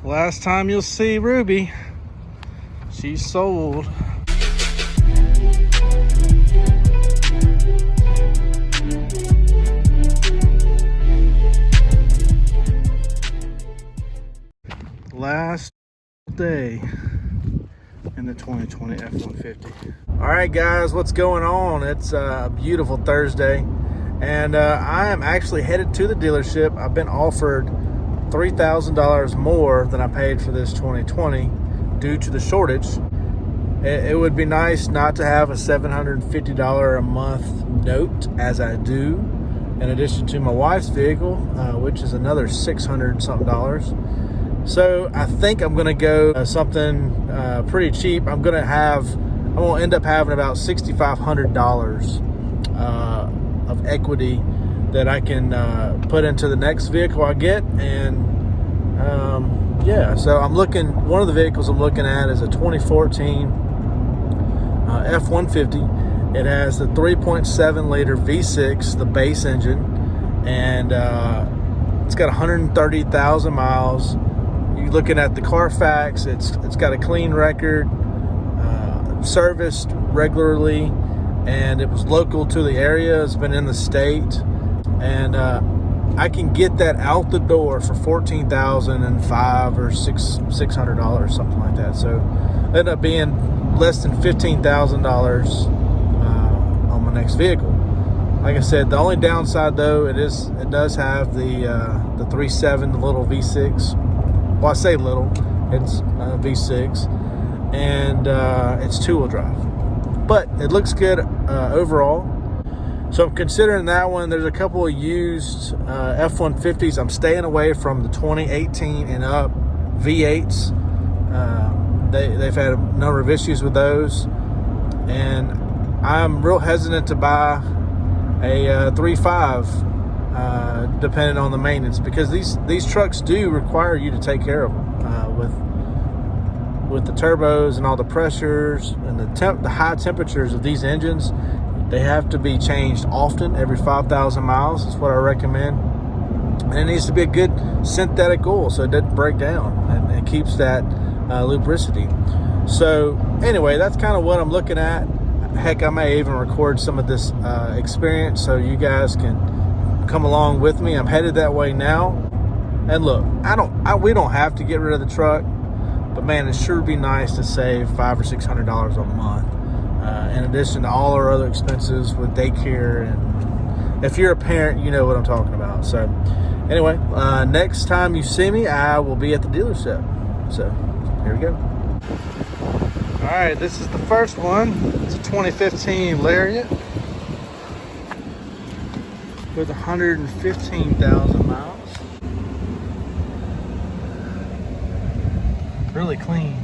Last time you'll see Ruby, she's sold. Last day in the 2020 F150. All right, guys, what's going on? It's a beautiful Thursday, and I am actually headed to the dealership. I've been offered $3,000 more than I paid for this 2020 due to the shortage. It would be nice not to have a $750 a month note, as I do, in addition to my wife's vehicle, which is another $600 something. So I think I'm gonna go something pretty cheap. I'm gonna end up having about $6,500 of equity that I can put into the next vehicle I get. And yeah, so one of the vehicles I'm looking at is a 2014 F150. It has the 3.7 liter V6, the base engine, and it's got 130,000 miles. You're looking at the Carfax. It's got a clean record, serviced regularly, and it was local to the area. It's been in the state, and I can get that out the door for $14,005 or $600, something like that. So it ended up being less than $15,000 on my next vehicle. Like I said, the only downside though, it does have the 3.7, the little V6. Well, I say little, it's V6, and it's two-wheel drive. But it looks good overall. So I'm considering that one. There's a couple of used F-150s. I'm staying away from the 2018 and up V8s. They've had a number of issues with those. And I'm real hesitant to buy a 3.5 depending on the maintenance, because these trucks do require you to take care of them with the turbos and all the pressures and the high temperatures of these engines. They have to be changed often, every 5,000 miles is what I recommend. And it needs to be a good synthetic oil so it doesn't break down and it keeps that lubricity. So anyway, that's kind of what I'm looking at. Heck, I may even record some of this experience so you guys can come along with me. I'm headed that way now. And look, we don't have to get rid of the truck, but man, it sure would be nice to save $500 or $600 a month, in addition to all our other expenses with daycare. And if you're a parent, you know what I'm talking about. So anyway, next time you see me, I will be at the dealership. So here we go. All right, this is the first one. It's a 2015 Lariat with 115,000 miles. Really clean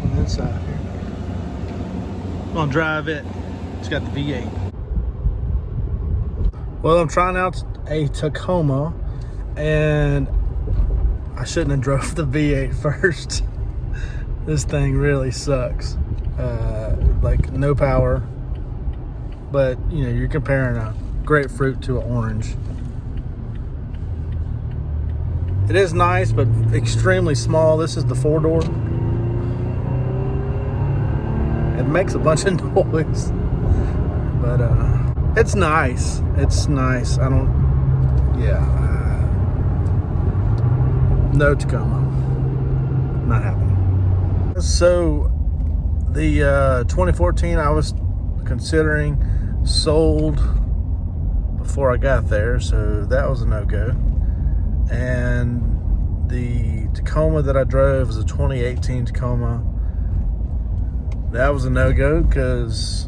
on the inside here. I'm gonna drive it. It's got the V8. Well, I'm trying out a Tacoma, and I shouldn't have drove the V8 first. This thing really sucks. Like no power, but you know, you're comparing a grapefruit to an orange. It is nice, but extremely small. This is the 4-door. It makes a bunch of noise, but it's nice. It's nice. No Tacoma. Not happening. So the 2014 I was considering sold before I got there, so that was a no-go. And the Tacoma that I drove was a 2018 Tacoma. That was a no-go because,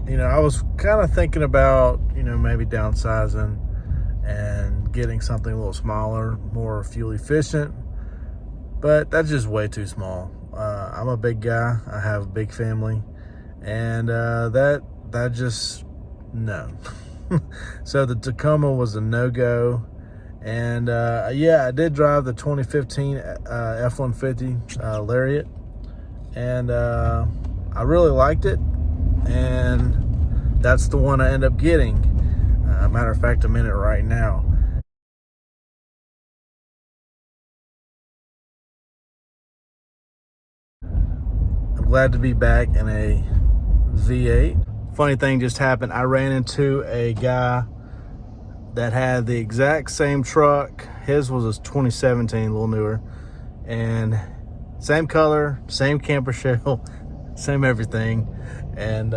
you know, I was kind of thinking about, you know, maybe downsizing and getting something a little smaller, more fuel efficient, but that's just way too small. I'm a big guy. I have a big family, and that just, no. So the Tacoma was a no-go. And yeah, I did drive the 2015 F-150 Lariat, and I really liked it, and that's the one I end up getting. Matter of fact, I'm in it right now. glad to be back in a V8. Funny thing just happened. I ran into a guy that had the exact same truck. His was a 2017, a little newer, and same color, same camper shell, same everything. And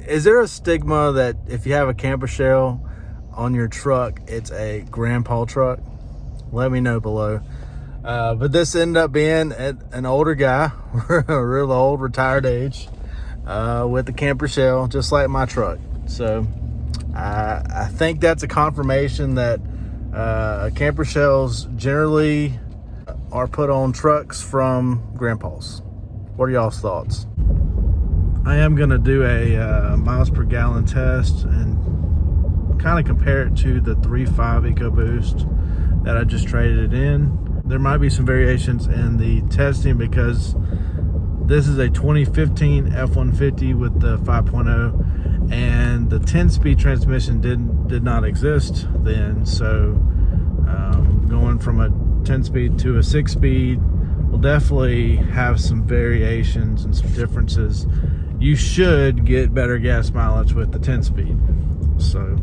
is there a stigma that if you have a camper shell on your truck, it's a grandpa truck? Let me know below. But this ended up being an older guy, real old, retired age, with a camper shell, just like my truck. So I think that's a confirmation that camper shells generally are put on trucks from grandpas. What are y'all's thoughts? I am going to do a miles per gallon test and kind of compare it to the 3.5 EcoBoost that I just traded it in. There might be some variations in the testing because this is a 2015 F150 with the 5.0, and the 10-speed transmission did not exist then. So going from a 10-speed to a 6-speed will definitely have some variations and some differences. You should get better gas mileage with the 10-speed. So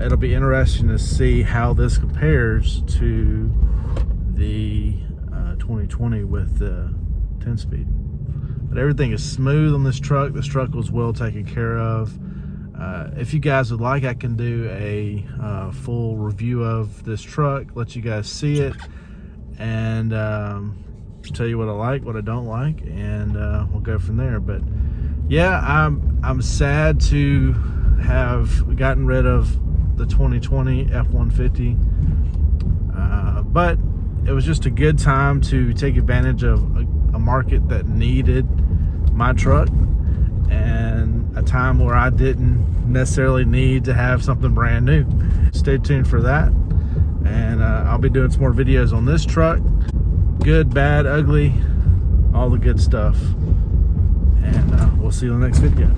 it'll be interesting to see how this compares to the 2020 with the 10-speed. But everything is smooth on this truck. This truck was well taken care of. If you guys would like, I can do a full review of this truck, let you guys see it, and tell you what I like, what I don't like, and we'll go from there. But yeah, I'm sad to have gotten rid of the 2020 F150, but it was just a good time to take advantage of a market that needed my truck, and a time where I didn't necessarily need to have something brand new. Stay tuned for that, and I'll be doing some more videos on this truck. Good, bad, ugly, all the good stuff. And we'll see you in the next video.